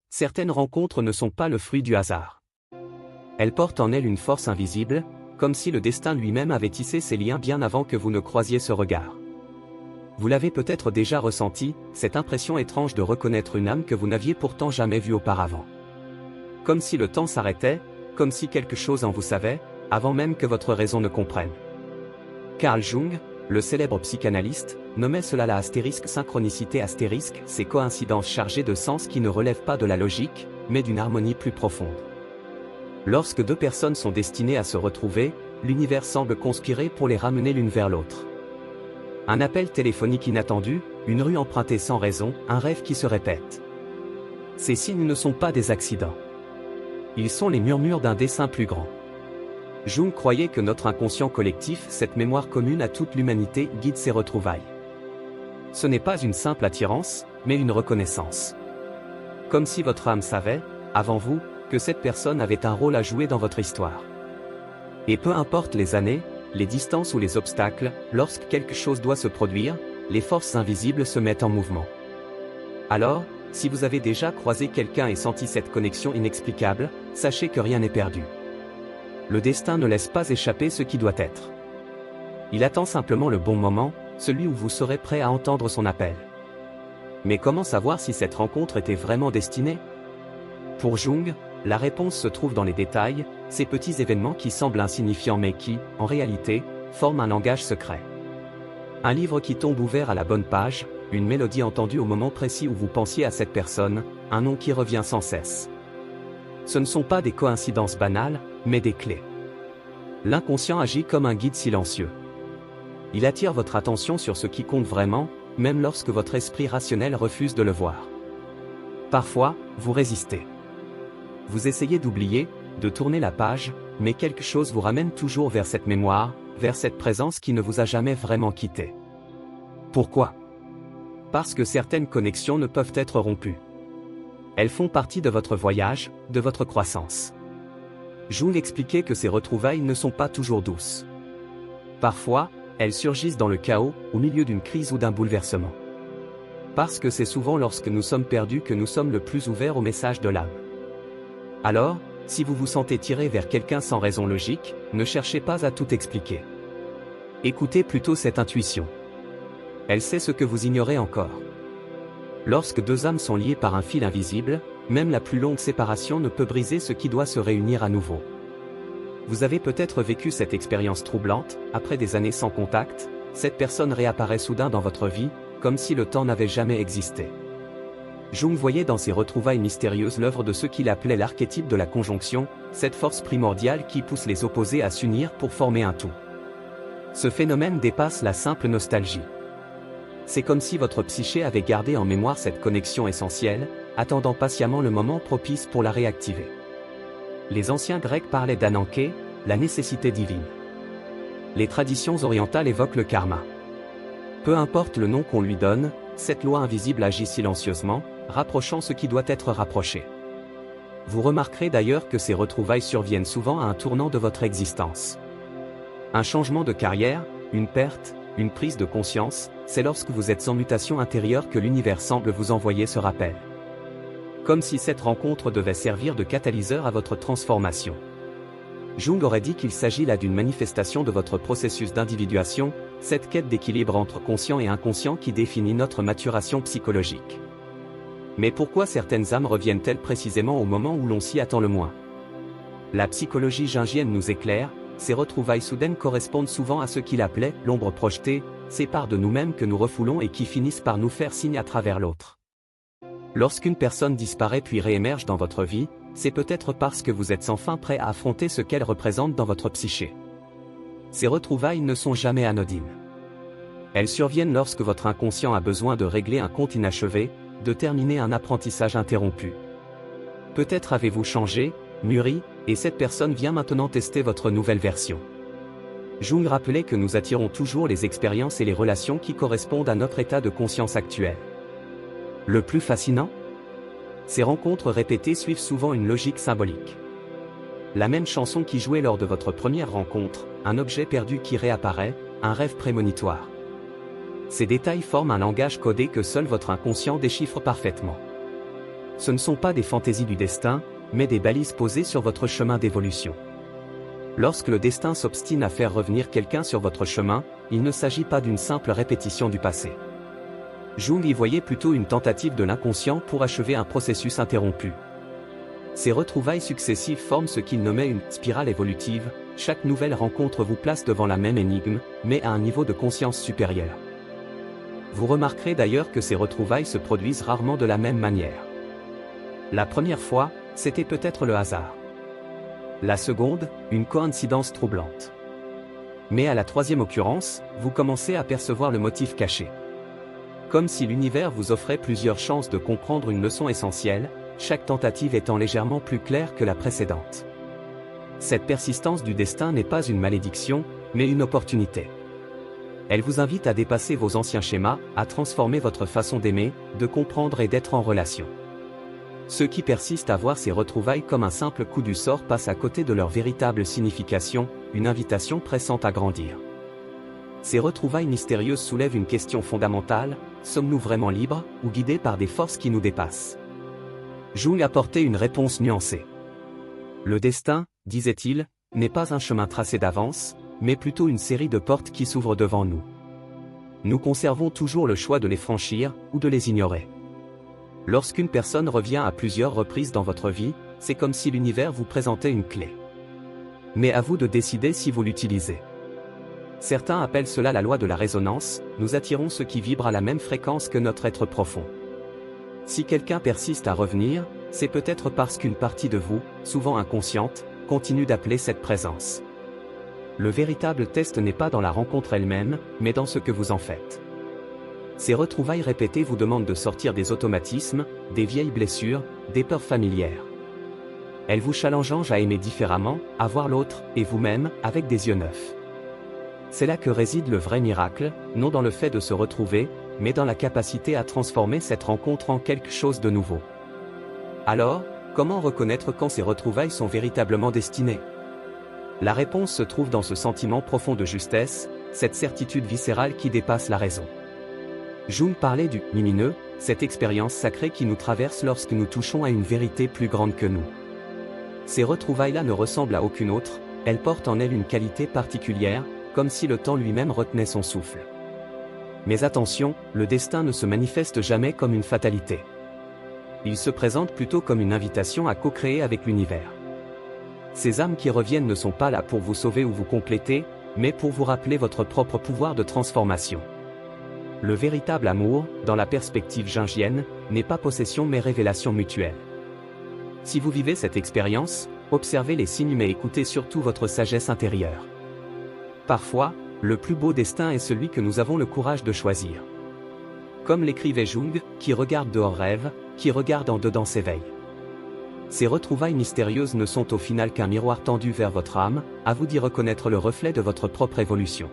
certaines rencontres ne sont pas le fruit du hasard. Elles portent en elles une force invisible, comme si le destin lui-même avait tissé ces liens bien avant que vous ne croisiez ce regard. Vous l'avez peut-être déjà ressenti, cette impression étrange de reconnaître une âme que vous n'aviez pourtant jamais vue auparavant. Comme si le temps s'arrêtait, comme si quelque chose en vous savait, avant même que votre raison ne comprenne. Carl Jung, le célèbre psychanalyste, nommait cela la synchronicité astérisque, ces coïncidences chargées de sens qui ne relèvent pas de la logique, mais d'une harmonie plus profonde. Lorsque deux personnes sont destinées à se retrouver, l'univers semble conspirer pour les ramener l'une vers l'autre. Un appel téléphonique inattendu, une rue empruntée sans raison, un rêve qui se répète. Ces signes ne sont pas des accidents. Ils sont les murmures d'un dessein plus grand. Jung croyait que notre inconscient collectif, cette mémoire commune à toute l'humanité, guide ces retrouvailles. Ce n'est pas une simple attirance, mais une reconnaissance. Comme si votre âme savait, avant vous, que cette personne avait un rôle à jouer dans votre histoire. Et peu importe les années, les distances ou les obstacles, lorsque quelque chose doit se produire, les forces invisibles se mettent en mouvement. Alors, si vous avez déjà croisé quelqu'un et senti cette connexion inexplicable, sachez que rien n'est perdu. Le destin ne laisse pas échapper ce qui doit être. Il attend simplement le bon moment, celui où vous serez prêt à entendre son appel. Mais comment savoir si cette rencontre était vraiment destinée? Pour Jung, la réponse se trouve dans les détails, ces petits événements qui semblent insignifiants mais qui, en réalité, forment un langage secret. Un livre qui tombe ouvert à la bonne page, une mélodie entendue au moment précis où vous pensiez à cette personne, un nom qui revient sans cesse. Ce ne sont pas des coïncidences banales, mais des clés. L'inconscient agit comme un guide silencieux. Il attire votre attention sur ce qui compte vraiment, même lorsque votre esprit rationnel refuse de le voir. Parfois, vous résistez. Vous essayez d'oublier, de tourner la page, mais quelque chose vous ramène toujours vers cette mémoire, vers cette présence qui ne vous a jamais vraiment quitté. Pourquoi? Parce que certaines connexions ne peuvent être rompues. Elles font partie de votre voyage, de votre croissance. Jung expliquait que ces retrouvailles ne sont pas toujours douces. Parfois, elles surgissent dans le chaos, au milieu d'une crise ou d'un bouleversement. Parce que c'est souvent lorsque nous sommes perdus que nous sommes le plus ouverts au message de l'âme. Alors, si vous vous sentez tiré vers quelqu'un sans raison logique, ne cherchez pas à tout expliquer. Écoutez plutôt cette intuition. Elle sait ce que vous ignorez encore. Lorsque deux âmes sont liées par un fil invisible, même la plus longue séparation ne peut briser ce qui doit se réunir à nouveau. Vous avez peut-être vécu cette expérience troublante, après des années sans contact, cette personne réapparaît soudain dans votre vie, comme si le temps n'avait jamais existé. Jung voyait dans ces retrouvailles mystérieuses l'œuvre de ce qu'il appelait l'archétype de la conjonction, cette force primordiale qui pousse les opposés à s'unir pour former un tout. Ce phénomène dépasse la simple nostalgie. C'est comme si votre psyché avait gardé en mémoire cette connexion essentielle, attendant patiemment le moment propice pour la réactiver. Les anciens Grecs parlaient d'ananké, la nécessité divine. Les traditions orientales évoquent le karma. Peu importe le nom qu'on lui donne, cette loi invisible agit silencieusement, rapprochant ce qui doit être rapproché. Vous remarquerez d'ailleurs que ces retrouvailles surviennent souvent à un tournant de votre existence. Un changement de carrière, une perte, une prise de conscience, c'est lorsque vous êtes en mutation intérieure que l'univers semble vous envoyer ce rappel. Comme si cette rencontre devait servir de catalyseur à votre transformation. Jung aurait dit qu'il s'agit là d'une manifestation de votre processus d'individuation, cette quête d'équilibre entre conscient et inconscient qui définit notre maturation psychologique. Mais pourquoi certaines âmes reviennent-elles précisément au moment où l'on s'y attend le moins? La psychologie jungienne nous éclaire, ces retrouvailles soudaines correspondent souvent à ce qu'il appelait « l'ombre projetée », ces parts de nous-mêmes que nous refoulons et qui finissent par nous faire signe à travers l'autre. Lorsqu'une personne disparaît puis réémerge dans votre vie, c'est peut-être parce que vous êtes enfin prêt à affronter ce qu'elle représente dans votre psyché. Ces retrouvailles ne sont jamais anodines. Elles surviennent lorsque votre inconscient a besoin de régler un compte inachevé, de terminer un apprentissage interrompu. Peut-être avez-vous changé, mûri, et cette personne vient maintenant tester votre nouvelle version. Jung rappelait que nous attirons toujours les expériences et les relations qui correspondent à notre état de conscience actuel. Le plus fascinant? Ces rencontres répétées suivent souvent une logique symbolique. La même chanson qui jouait lors de votre première rencontre, un objet perdu qui réapparaît, un rêve prémonitoire. Ces détails forment un langage codé que seul votre inconscient déchiffre parfaitement. Ce ne sont pas des fantaisies du destin, mais des balises posées sur votre chemin d'évolution. Lorsque le destin s'obstine à faire revenir quelqu'un sur votre chemin, il ne s'agit pas d'une simple répétition du passé. Jung y voyait plutôt une tentative de l'inconscient pour achever un processus interrompu. Ces retrouvailles successives forment ce qu'il nommait une spirale évolutive. Chaque nouvelle rencontre vous place devant la même énigme, mais à un niveau de conscience supérieur. Vous remarquerez d'ailleurs que ces retrouvailles se produisent rarement de la même manière. La première fois, c'était peut-être le hasard. La seconde, une coïncidence troublante. Mais à la troisième occurrence, vous commencez à percevoir le motif caché. Comme si l'univers vous offrait plusieurs chances de comprendre une leçon essentielle, chaque tentative étant légèrement plus claire que la précédente. Cette persistance du destin n'est pas une malédiction, mais une opportunité. Elle vous invite à dépasser vos anciens schémas, à transformer votre façon d'aimer, de comprendre et d'être en relation. Ceux qui persistent à voir ces retrouvailles comme un simple coup du sort passent à côté de leur véritable signification, une invitation pressante à grandir. Ces retrouvailles mystérieuses soulèvent une question fondamentale: sommes-nous vraiment libres, ou guidés par des forces qui nous dépassent? Jung apportait une réponse nuancée. Le destin, disait-il, n'est pas un chemin tracé d'avance, mais plutôt une série de portes qui s'ouvrent devant nous. Nous conservons toujours le choix de les franchir, ou de les ignorer. Lorsqu'une personne revient à plusieurs reprises dans votre vie, c'est comme si l'univers vous présentait une clé. Mais à vous de décider si vous l'utilisez. Certains appellent cela la loi de la résonance, nous attirons ce qui vibre à la même fréquence que notre être profond. Si quelqu'un persiste à revenir, c'est peut-être parce qu'une partie de vous, souvent inconsciente, continue d'appeler cette présence. Le véritable test n'est pas dans la rencontre elle-même, mais dans ce que vous en faites. Ces retrouvailles répétées vous demandent de sortir des automatismes, des vieilles blessures, des peurs familières. Elles vous challengent à aimer différemment, à voir l'autre, et vous-même, avec des yeux neufs. C'est là que réside le vrai miracle, non dans le fait de se retrouver, mais dans la capacité à transformer cette rencontre en quelque chose de nouveau. Alors, comment reconnaître quand ces retrouvailles sont véritablement destinées? La réponse se trouve dans ce sentiment profond de justesse, cette certitude viscérale qui dépasse la raison. Jung parlait du lumineux, cette expérience sacrée qui nous traverse lorsque nous touchons à une vérité plus grande que nous. Ces retrouvailles-là ne ressemblent à aucune autre, elles portent en elles une qualité particulière, comme si le temps lui-même retenait son souffle. Mais attention, le destin ne se manifeste jamais comme une fatalité. Il se présente plutôt comme une invitation à co-créer avec l'univers. Ces âmes qui reviennent ne sont pas là pour vous sauver ou vous compléter, mais pour vous rappeler votre propre pouvoir de transformation. Le véritable amour, dans la perspective jungienne, n'est pas possession mais révélation mutuelle. Si vous vivez cette expérience, observez les signes mais écoutez surtout votre sagesse intérieure. Parfois, le plus beau destin est celui que nous avons le courage de choisir. Comme l'écrivait Jung, qui regarde dehors rêve, qui regarde en dedans s'éveille. Ces retrouvailles mystérieuses ne sont au final qu'un miroir tendu vers votre âme, à vous d'y reconnaître le reflet de votre propre évolution.